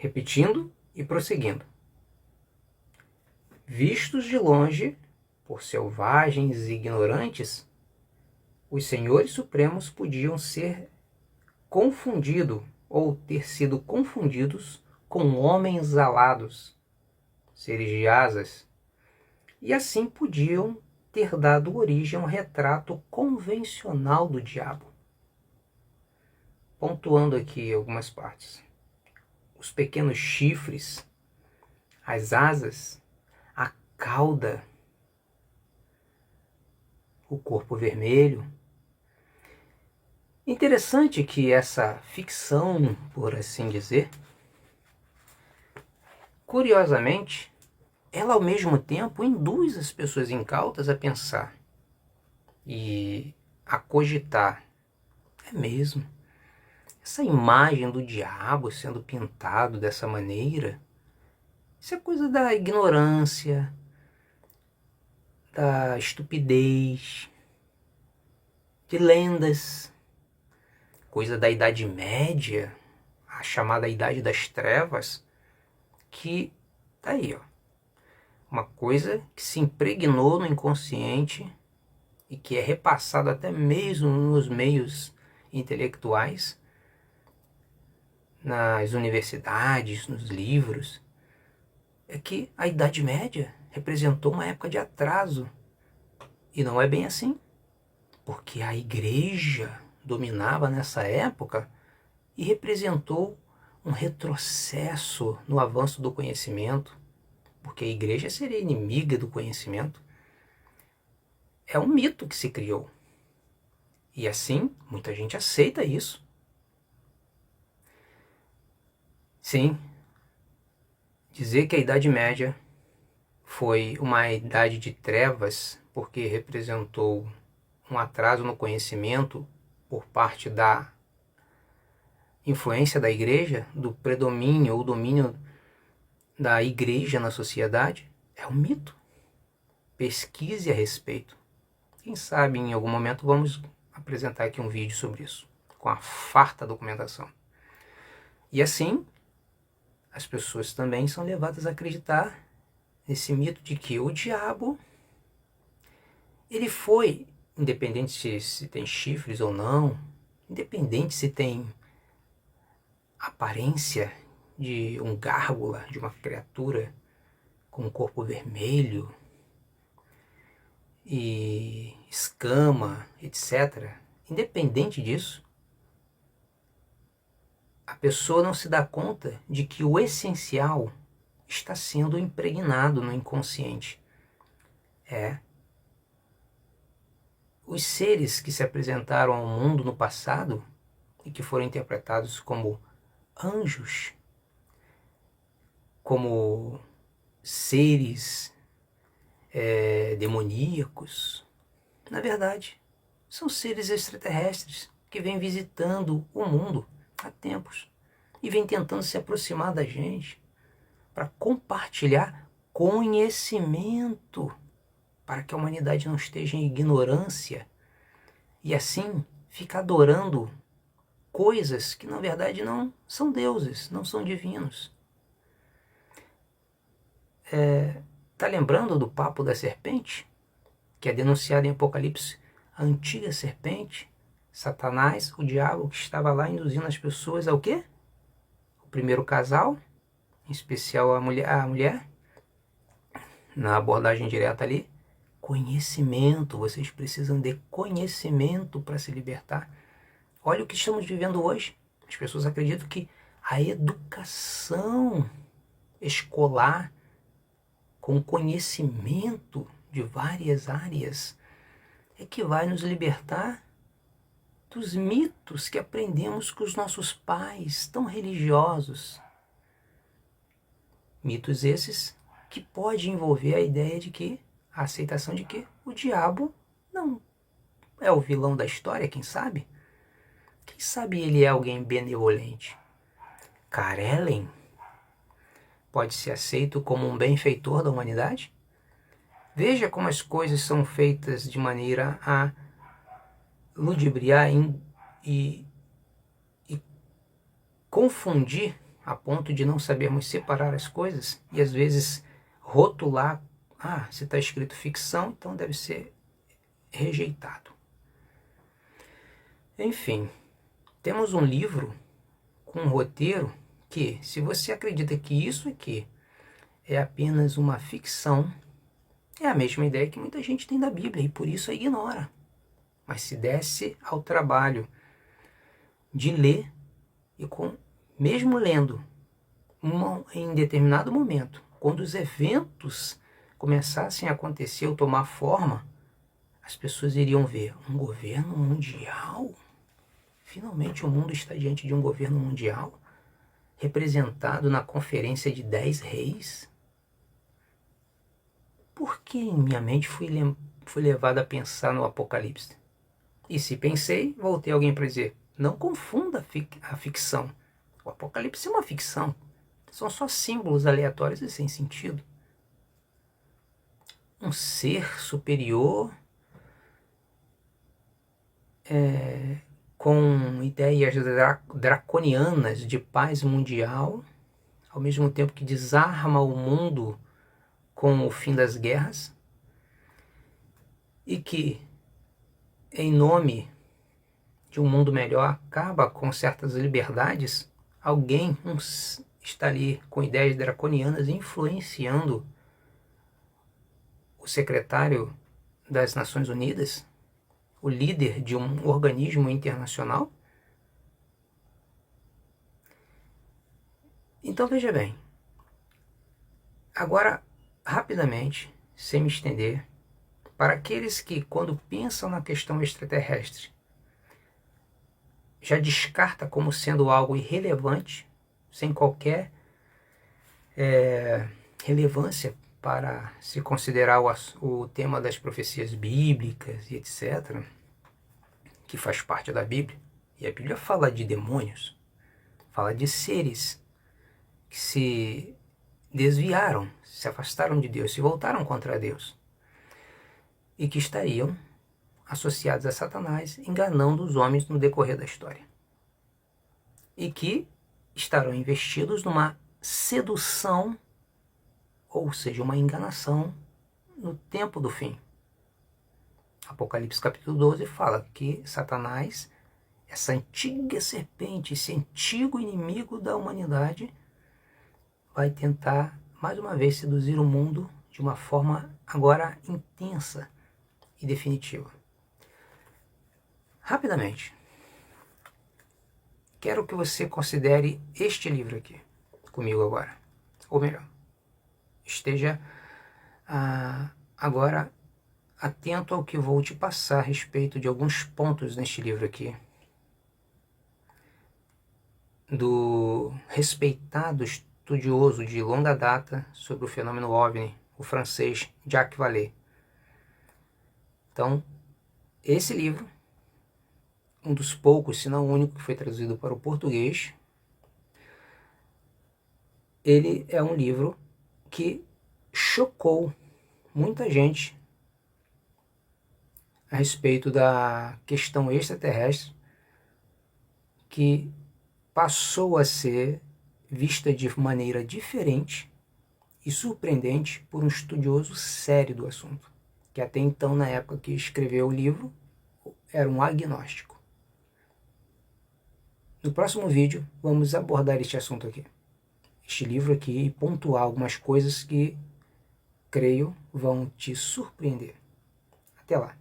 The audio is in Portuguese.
Repetindo e prosseguindo. Vistos de longe, por selvagens e ignorantes, os senhores supremos podiam ser confundidos ou ter sido confundidos com homens alados, seres de asas, e assim podiam ter dado origem a um retrato convencional do diabo. Pontuando aqui algumas partes. Os pequenos chifres, as asas, a cauda, o corpo vermelho. Interessante que essa ficção, por assim dizer, curiosamente, ela ao mesmo tempo induz as pessoas incautas a pensar e a cogitar. É mesmo? Essa imagem do diabo sendo pintado dessa maneira, isso é coisa da ignorância, da estupidez, de lendas, coisa da Idade Média, a chamada Idade das Trevas, que tá aí, ó. Uma coisa que se impregnou no inconsciente e que é repassado até mesmo nos meios intelectuais, nas universidades, nos livros, é que a Idade Média representou uma época de atraso. E não é bem assim, porque a igreja dominava nessa época e representou um retrocesso no avanço do conhecimento, porque a igreja seria inimiga do conhecimento. É um mito que se criou. E assim, muita gente aceita isso. Sim, dizer que a Idade Média foi uma idade de trevas porque representou um atraso no conhecimento por parte da influência da igreja, do predomínio ou domínio da igreja na sociedade, é um mito. Pesquise a respeito. Quem sabe em algum momento vamos apresentar aqui um vídeo sobre isso, com a farta documentação. E assim, as pessoas também são levadas a acreditar nesse mito de que o diabo, ele foi, independente se tem chifres ou não, independente se tem aparência de um gárgula, de uma criatura com um corpo vermelho e escama, etc. Independente disso, a pessoa não se dá conta de que o essencial está sendo impregnado no inconsciente. Os seres que se apresentaram ao mundo no passado e que foram interpretados como anjos, como seres demoníacos, na verdade, são seres extraterrestres que vêm visitando o mundo há tempos e vêm tentando se aproximar da gente para compartilhar conhecimento, para que a humanidade não esteja em ignorância e assim fica adorando coisas que na verdade não são deuses, não são divinos. Tá lembrando do papo da serpente? Que é denunciado em Apocalipse, a antiga serpente, Satanás, o diabo que estava lá induzindo as pessoas ao quê? O primeiro casal, em especial a mulher, na abordagem direta ali, conhecimento, vocês precisam de conhecimento para se libertar. Olha o que estamos vivendo hoje. As pessoas acreditam que a educação escolar, com conhecimento de várias áreas, é que vai nos libertar dos mitos que aprendemos com os nossos pais tão religiosos. Mitos esses que pode envolver a ideia de que, a aceitação de que o diabo não é o vilão da história, quem sabe? Quem sabe ele é alguém benevolente? Karelen pode ser aceito como um benfeitor da humanidade? Veja como as coisas são feitas de maneira a ludibriar e confundir a ponto de não sabermos separar as coisas e às vezes rotular, se está escrito ficção, então deve ser rejeitado. Enfim, temos um livro com um roteiro que, se você acredita que isso aqui é apenas uma ficção, é a mesma ideia que muita gente tem da Bíblia e por isso a ignora. Mas se desse ao trabalho de ler e mesmo lendo, em determinado momento, quando os eventos começassem a acontecer ou tomar forma, as pessoas iriam ver um governo mundial. Finalmente o mundo está diante de um governo mundial, representado na conferência de 10 reis. Por que em minha mente fui levado a pensar no Apocalipse? E se pensei, voltei alguém para dizer, não confunda a ficção. O Apocalipse é uma ficção. São só símbolos aleatórios e sem sentido. Um ser superior com ideias draconianas de paz mundial, ao mesmo tempo que desarma o mundo com o fim das guerras, e que, em nome de um mundo melhor, acaba com certas liberdades. Alguém está ali com ideias draconianas influenciando o secretário das Nações Unidas, o líder de um organismo internacional. Então veja bem, agora rapidamente, sem me estender, para aqueles que quando pensam na questão extraterrestre já descarta como sendo algo irrelevante, sem qualquer relevância para se considerar o tema das profecias bíblicas e etc., que faz parte da Bíblia. E a Bíblia fala de demônios, fala de seres que se desviaram, se afastaram de Deus, se voltaram contra Deus e que estariam associados a Satanás, enganando os homens no decorrer da história. E que estarão investidos numa sedução, ou seja, uma enganação no tempo do fim. Apocalipse capítulo 12 fala que Satanás, essa antiga serpente, esse antigo inimigo da humanidade, vai tentar mais uma vez seduzir o mundo de uma forma agora intensa e definitiva. Rapidamente, quero que você considere este livro aqui comigo agora. Ou melhor, esteja agora atento ao que vou te passar a respeito de alguns pontos neste livro aqui, do respeitado estudioso de longa data sobre o fenômeno OVNI, o francês Jacques Vallée. Então, esse livro, um dos poucos, se não o único, que foi traduzido para o português, ele é um livro que chocou muita gente a respeito da questão extraterrestre, que passou a ser vista de maneira diferente e surpreendente por um estudioso sério do assunto, que até então, na época que escreveu o livro, era um agnóstico. No próximo vídeo, vamos abordar este assunto aqui, este livro aqui, e pontuar algumas coisas que, creio, vão te surpreender. Até lá!